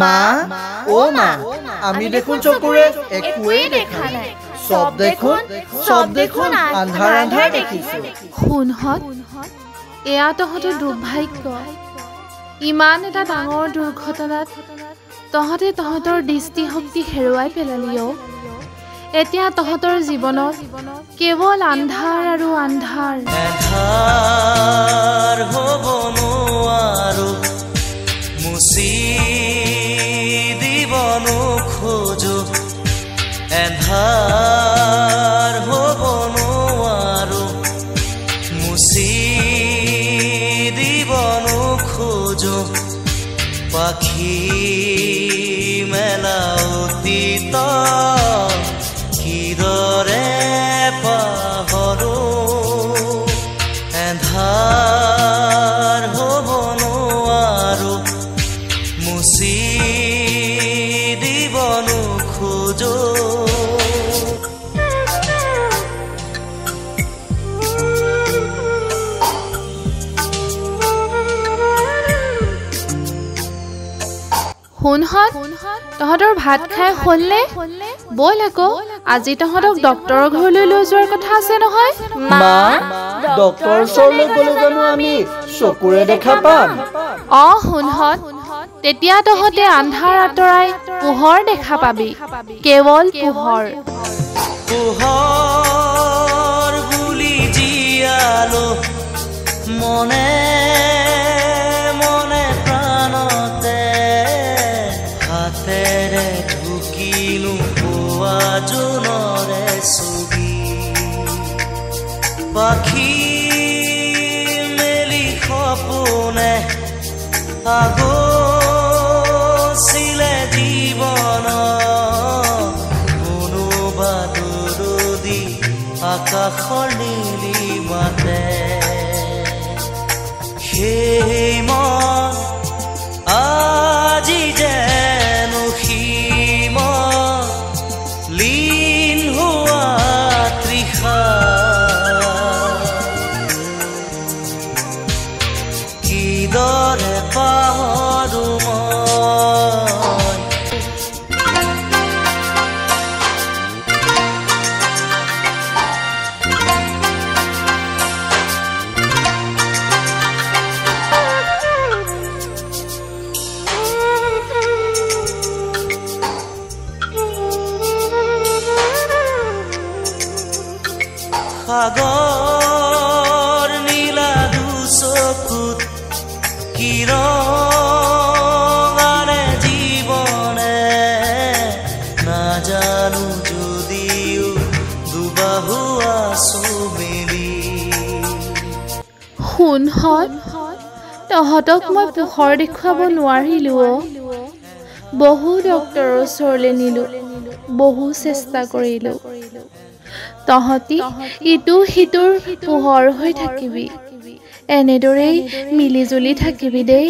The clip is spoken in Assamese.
মা ও মা আমি দেখোন চকুৰে একোৱেই দেখা নাই সব দেখোন আন্ধাৰ আন্ধাৰ দেখিছো শুনহত এয়া তহঁতৰ দুৰ্ভাগ্য ইমান এটা ডাঙৰ দুৰ্ঘটনাত তহঁতে তহঁতৰ দৃষ্টিশক্তি হেৰুৱাই পেলালিও এতিয়া তহঁতৰ জীৱনত কেৱল আন্ধাৰ আৰু আন্ধাৰ হ'ব নোৱাৰো মুচি দিব নোখোজো এন্ধাৰ হ'ব নোৱাৰো মুচি দিব নোখোজো পাখি মেলা অতীত কিদৰে পাহৰো এন্ধাৰ হ'ব নোৱাৰো মুচি দিব নোখোজো শুনহত তহঁতৰ ভাত খাই হ'লনে বল আকৌ আজি তহঁতক ডক্তৰৰ ঘৰলৈ লৈ যোৱাৰ কথা আছে নহয় মা ডক্তৰৰ ওচৰলৈ গ'লে জানো আমি চকুৰে দেখা পাম শুনহত তেতিয়া তহঁতে আন্ধাৰ আঁতৰাই পোহৰ দেখা পাবি কেৱল পোহৰ পোহৰ বুলি জীয়ালো মনে মনে প্ৰাণতে হাতেৰে ঢুকিলো পোৱা জোনৰে ছবি পাখি মেলি সপোনে আগছিলে জীৱন কোনোবা দূৰদি আকাশৰ নীলি মাতে সেই মন আজি যেন সীম লীন হোৱা তৃষা কিদৰে পাহৰো সাগৰ নীলা দুচকুত কিৰণে জীৱনে নাজানো যদিও দুবাহু আছো মেলি শুনহত তহঁতক মই পোহৰ দেখুৱাব নোৱাৰিলো বহু ডক্তৰৰ ওচৰলৈ নিলো বহু চেষ্টা কৰিলো তহঁতি ইটো সিটোৰ পোহৰ হৈ থাকিবি এনেদৰেই মিলি জুলি থাকিবি দেই